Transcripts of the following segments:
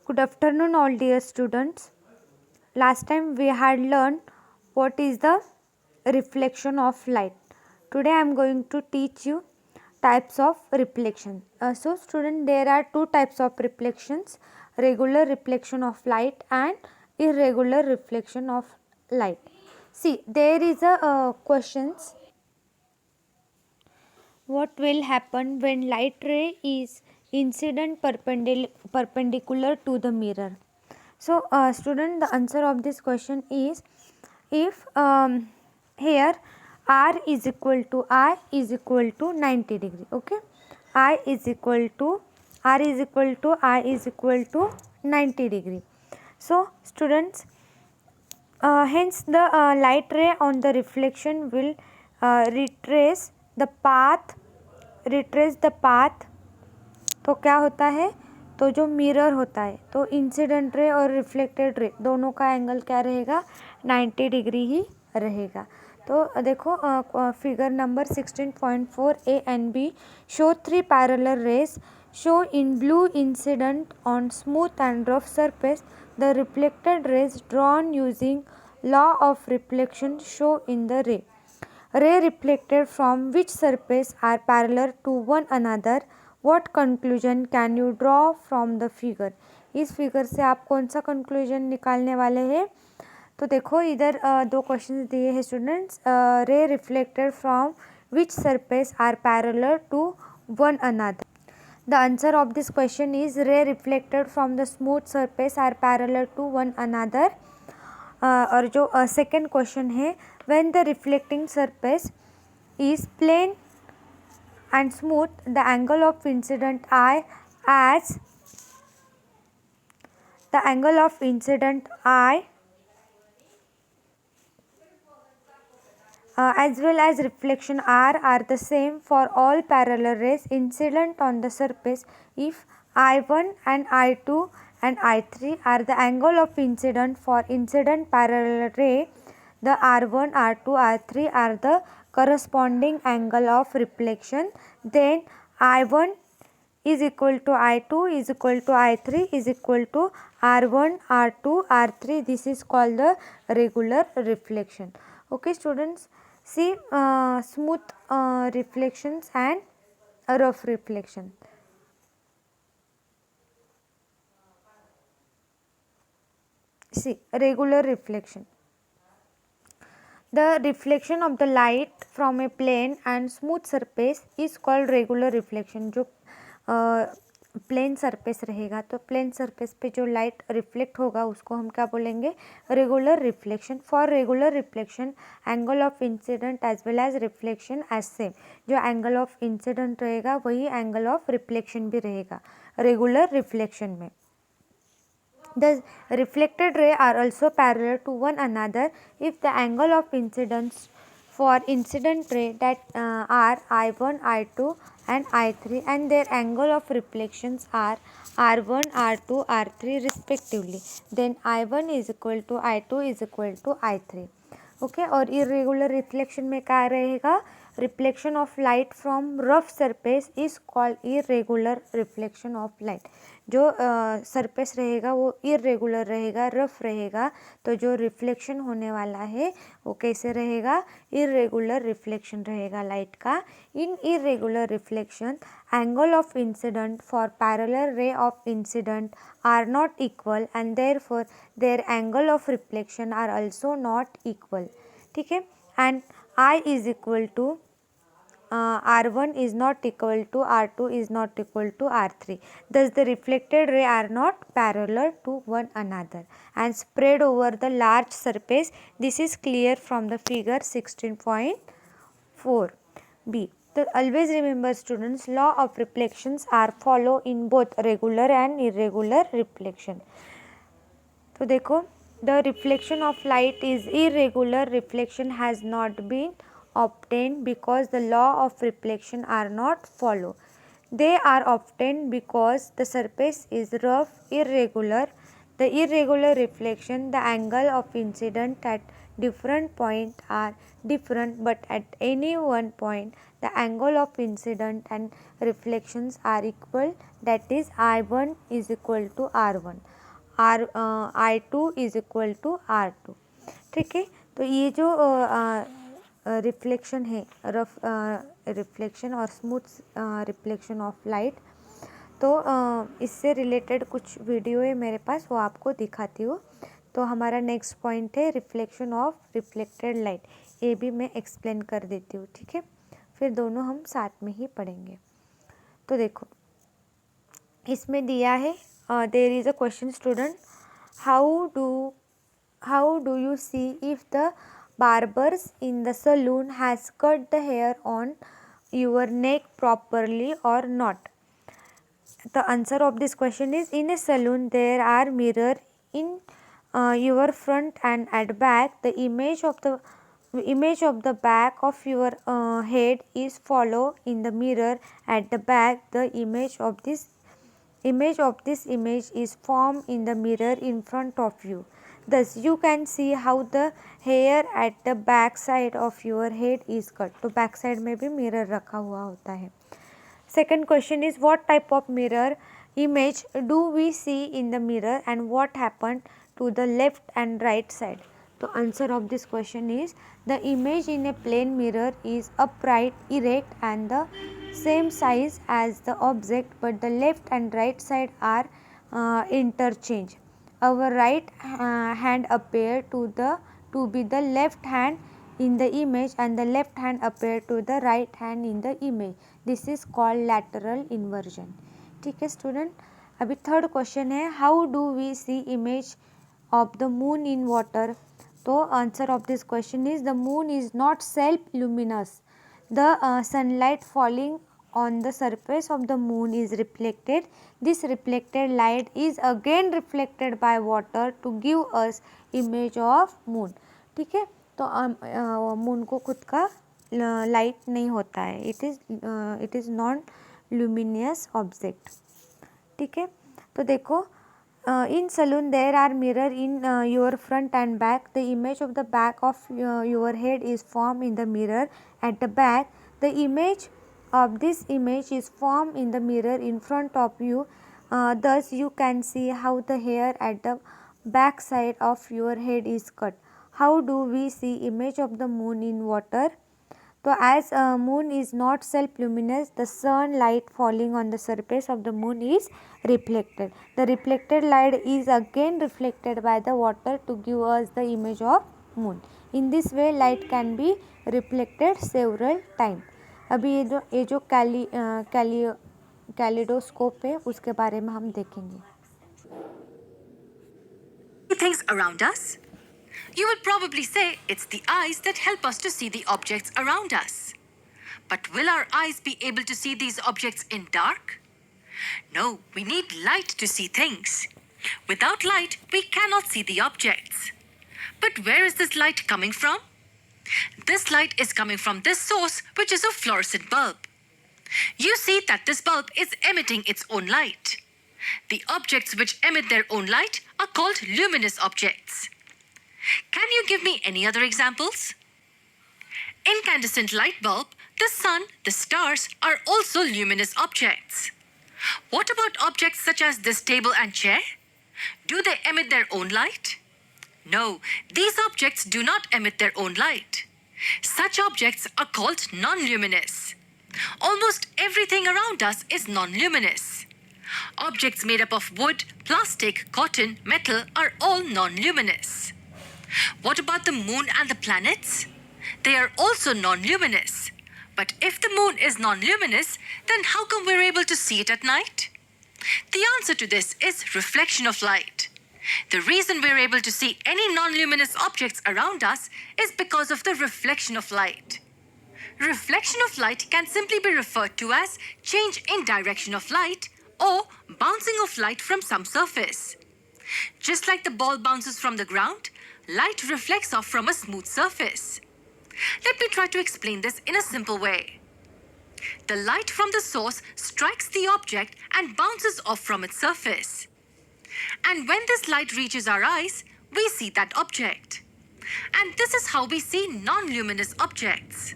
Good afternoon, all dear students. Last time we had learned what is the reflection of light. Today I am going to teach you types of reflection. So student, there are two types of reflections: regular reflection of light and irregular reflection of light. See, there is a questions: what will happen when light ray is incident perpendicular to the mirror? So student, the answer of this question is, if here R is equal to I is equal to 90 degree. Okay, I is equal to R is equal to I is equal to 90 degree. So students, hence the light ray on the reflection will retrace the path. तो क्या होता है, तो जो mirror होता है, तो incident ray और रिफ्लेक्टेड रे दोनों का एंगल क्या रहेगा, 90 डिग्री ही रहेगा. तो देखो figure number 16.4 A and B show 3 parallel rays show in blue incident on smooth and rough surface. The reflected rays drawn using law of reflection show in the ray. Ray reflected from which surface are parallel to one another. What conclusion can you draw from the figure? इस figure से आप कौन सा conclusion निकालने वाले हैं? तो देखो इधर दो क्वेश्चन दिए हैं students. Ray reflected from which surface are parallel to one another. The answer of this question is ray reflected from the smooth surface are parallel to one another. और जो सेकेंड क्वेश्चन है, when the reflecting surface is plane and smooth the angle of incidence I as the angle of incidence I as well as reflection R are the same for all parallel rays incident on the surface. If I1 and I2 and I3 are the angle of incident for incident parallel ray, the R1, R2, R3 are the corresponding angle of reflection. Then I1 is equal to I2 is equal to I3 is equal to R1, R2, R3. This is called the regular reflection. Okay students, see smooth reflections and rough reflection. See, regular reflection. The reflection of the light from a plane and smooth surface is called regular reflection. जो plane surface रहेगा, तो plane surface पे जो light reflect होगा उसको हम क्या बोलेंगे, regular reflection. For regular reflection angle of incidence as well as reflection as same. जो एंगल ऑफ इंसिडेंट रहेगा वही एंगल ऑफ रिफ्लेक्शन भी रहेगा रेगुलर रिफ्लेक्शन में. The reflected ray are also parallel to one another if the angle of incidence for incident ray that are I1, I2 and I3 and their angle of reflections are R1, R2, R3 respectively. Then I1 is equal to I2 is equal to I3. Okay, और irregular reflection में क्या रहेगा, reflection of light from rough surface is called irregular reflection of light. जो surface रहेगा वो irregular रहेगा, rough रहेगा, तो जो रिफ्लेक्शन होने वाला है वो कैसे रहेगा, इरेगुलर रिफ्लेक्शन रहेगा लाइट का. In irregular reflection angle of incidence for parallel ray of incidence are not equal and therefore their angle of reflection are also not equal. ठीक है, and I is equal to R1 is not equal to R2 is not equal to R3. Thus the reflected ray are not parallel to one another and spread over the large surface. This is clear from the figure 16.4 B. So always remember students, law of reflections are follow in both regular and irregular reflection. तो देखो, the reflection of light is irregular. Reflection has not been obtained because the law of reflection are not followed. They are obtained because the surface is rough, irregular. The irregular reflection, the angle of incident at different point are different, but at any one point the angle of incident and reflections are equal. That is I1 is equal to R1. I2 is equal to R2। ठीक है, तो ये जो reflection है, rough reflection और smooth reflection of light, तो इससे related कुछ वीडियो है मेरे पास, वो आपको दिखाती हूँ। तो हमारा नेक्स्ट पॉइंट है रिफ्लेक्शन ऑफ रिफ्लेक्टेड लाइट, ये भी मैं एक्सप्लेन कर देती हूँ। ठीक है, फिर दोनों हम साथ में ही पढ़ेंगे। तो देखो इसमें दिया है, there is a question student, how do you see if the barbers in the saloon has cut the hair on your neck properly or not? The answer of this question is, in a saloon there are mirror in your front and at back. The image of the back of your head is follow in the mirror at the back. The image of this image is formed in the mirror in front of you. Thus you can see how the hair at the back side of your head is cut. तो back side में भी mirror रखा हुआ होता है। Second question is, what type of mirror image do we see in the mirror and what happened to the left and right side? तो answer of this question is, the image in a plane mirror is upright, erect and the same size as the object, but the left and right side are interchanged. Our right hand appear to be the left hand in the image and the left hand appear to the right hand in the image. This is called lateral inversion. ठीक है student, अभी third question है, how do we see image of the moon in water? तो answer of this question is, the moon is not self luminous. The sunlight falling on the surface of the moon is reflected. This reflected light is again reflected by water to give us image of moon. ठीक है, तो moon को खुद का light नहीं होता है, it is non luminous object. ठीक है, तो देखो, in saloon there are mirror in your front and back. The image of the back of your head is formed in the mirror at the back. The image of this image is formed in the mirror in front of you. Thus you can see how the hair at the back side of your head is cut. How do we see image of the moon in water? So as moon is not self luminous, the sun light falling on the surface of the moon is reflected. The reflected light is again reflected by the water to give us the image of moon. In this way light can be reflected several times. अभी ये जो kaleidoscope है उसके बारे में हम देखेंगे. Things around us? You would probably say it's the eyes that help us to see the objects around us. But will our eyes be able to see these objects in dark? No, we need light to see things. Without light, we cannot see the objects. But where is this light coming from? This light is coming from this source, which is a fluorescent bulb. You see that this bulb is emitting its own light. The objects which emit their own light are called luminous objects. Can you give me any other examples? Incandescent light bulb, the sun, the stars are also luminous objects. What about objects such as this table and chair? Do they emit their own light? No, these objects do not emit their own light. Such objects are called non-luminous. Almost everything around us is non-luminous. Objects made up of wood, plastic, cotton, metal are all non-luminous. What about the moon and the planets? They are also non-luminous. But if the moon is non-luminous, then how come we're able to see it at night? The answer to this is reflection of light. The reason we're able to see any non-luminous objects around us is because of the reflection of light. Reflection of light can simply be referred to as change in direction of light or bouncing of light from some surface. Just like the ball bounces from the ground, light reflects off from a smooth surface. Let me try to explain this in a simple way. The light from the source strikes the object and bounces off from its surface. And when this light reaches our eyes, we see that object. And this is how we see non-luminous objects.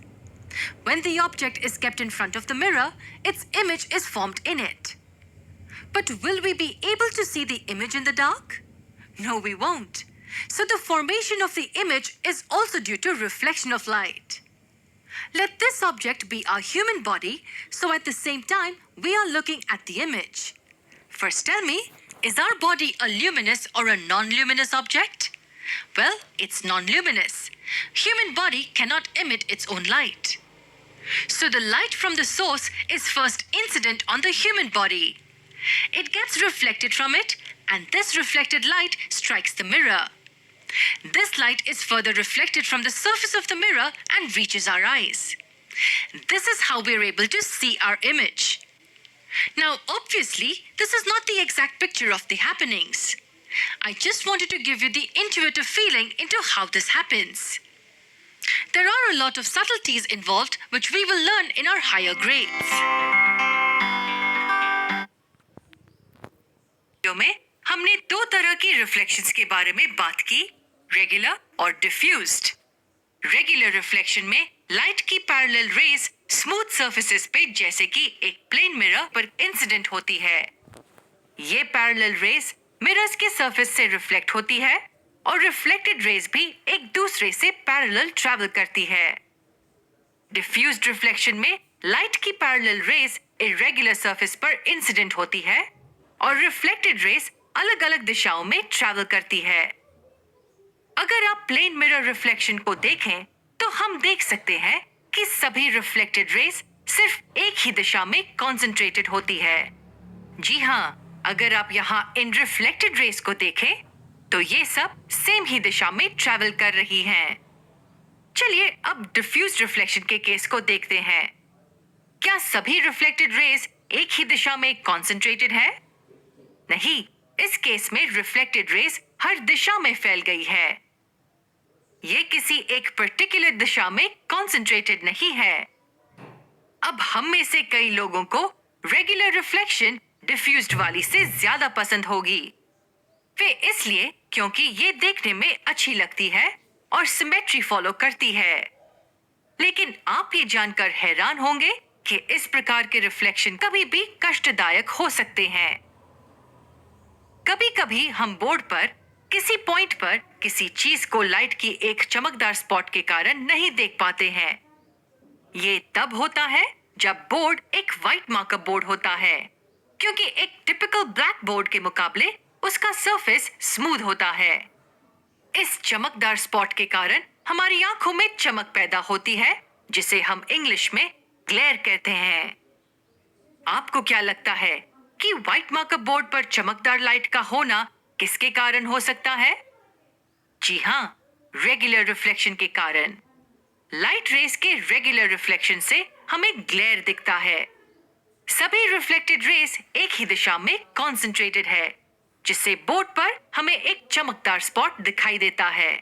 When the object is kept in front of the mirror, its image is formed in it. But will we be able to see the image in the dark? No, we won't. So the formation of the image is also due to reflection of light. Let this object be our human body, so at the same time, we are looking at the image. First tell me, is our body a luminous or a non-luminous object? Well, it's non-luminous. Human body cannot emit its own light. So the light from the source is first incident on the human body. It gets reflected from it, and this reflected light strikes the mirror. This light is further reflected from the surface of the mirror and reaches our eyes. This is how we're able to see our image. Now, obviously, this is not the exact picture of the happenings. I just wanted to give you the intuitive feeling into how this happens. There are a lot of subtleties involved which we will learn in our higher grades. Video में हमने दो तरह की reflections के बारे में बात की, रेगुलर और डिफ्यूज्ड। रेगुलर रिफ्लेक्शन में लाइट की पैरेलल रेज स्मूथ सरफेसेस पे जैसे कि एक प्लेन मिरर पर इंसिडेंट होती है। ये पैरेलल रेज मिरर्स के सरफेस से रिफ्लेक्ट होती है और रिफ्लेक्टेड रेज भी एक दूसरे से पैरेलल ट्रैवल करती है। डिफ्यूज्ड रिफ्लेक्शन में लाइट की पैरेलल रेज इरेगुलर सरफेस पर इंसिडेंट होती है और रिफ्लेक्टेड रेज अलग-अलग दिशाओं में ट्रैवल करती है। अगर आप प्लेन मिरर रिफ्लेक्शन को देखें तो हम देख सकते हैं कि सभी रिफ्लेक्टेड रेज सिर्फ एक ही दिशा में कॉन्सेंट्रेटेड होती है। जी हाँ, अगर आप यहाँ इन रिफ्लेक्टेड रेज को देखें तो ये सब सेम ही दिशा में ट्रैवल कर रही हैं। चलिए अब डिफ्यूज्ड रिफ्लेक्शन के केस को देखते हैं। क्या सभी रिफ्लेक्टेड रेज एक ही दिशा में कॉन्सेंट्रेटेड है? नहीं, इस केस में रिफ्लेक्टेड रेज हर दिशा में फैल गई है। ये किसी एक पर्टिकुलर दिशा में कॉन्सेंट्रेटेड नहीं है। अब हम में से कई लोगों को रेगुलर रिफ्लेक्शन डिफ्यूज्ड वाली से ज्यादा पसंद होगी। वे इसलिए क्योंकि ये देखने में अच्छी लगती है और सिमेट्री फॉलो करती है। लेकिन आप ये जानकर हैरान होंगे कि इस प्रकार के रिफ्लेक्शन कभी भी कष्टदायक हो सकते हैं। कभी कभी हम बोर्ड पर किसी पॉइंट पर किसी चीज को लाइट की एक चमकदार स्पॉट के कारण नहीं देख पाते हैं। ये तब होता है जब बोर्ड एक व्हाइट मार्कअप बोर्ड होता है, क्योंकि एक टिपिकल ब्लैक बोर्ड के मुकाबले उसका सरफेस स्मूथ होता है। इस चमकदार स्पॉट के कारण हमारी आंखों में चमक पैदा होती है, जिसे हम इंग्लिश में ग्लेयर कहते हैं। आपको क्या लगता है कि व्हाइट मार्कअप बोर्ड पर चमकदार लाइट का होना किसके कारण हो सकता है? जी हाँ, रेगुलर रिफ्लेक्शन के कारण। लाइट रेज के रेगुलर रिफ्लेक्शन से हमें ग्लेयर दिखता है। सभी रिफ्लेक्टेड रेज एक ही दिशा में कॉन्सेंट्रेटेड है, जिससे बोर्ड पर हमें एक चमकदार स्पॉट दिखाई देता है।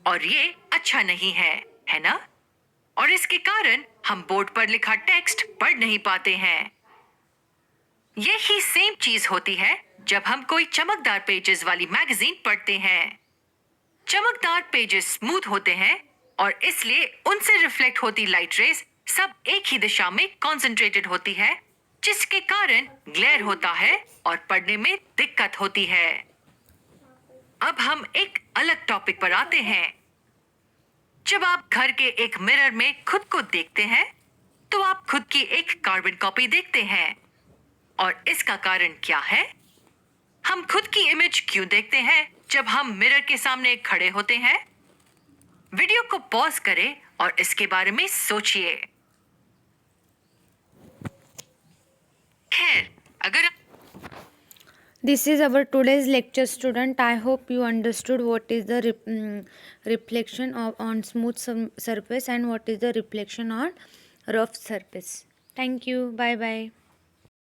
और ये अच्छा नहीं है, है ना? और इसके कारण हम बोर्ड पर लिखा टेक्स्ट पढ़ नहीं पाते हैं। यही सेम चीज होती है जब हम कोई चमकदार पेजेस वाली मैगजीन पढ़ते हैं। चमकदार पेजेस स्मूथ होते हैं और इसलिए उनसे रिफ्लेक्ट होती लाइट रेज सब एक ही दिशा में कॉन्सेंट्रेटेड होती है, जिसके कारण ग्लेयर होता है और पढ़ने में दिक्कत होती है। अब हम एक अलग टॉपिक पर आते हैं। जब आप घर के एक मिरर में खुद को देखते हैं तो आप खुद की एक कार्बन कॉपी देखते हैं। और इसका कारण क्या है? हम खुद की इमेज क्यों देखते हैं जब हम मिरर के सामने खड़े होते हैं? वीडियो को पॉज करें और इसके बारे में सोचिए। खैर, अगर This is our today's lecture, student. I hope you understood what is the reflection on smooth surface and what is the reflection on rough surface. Thank you. Bye bye.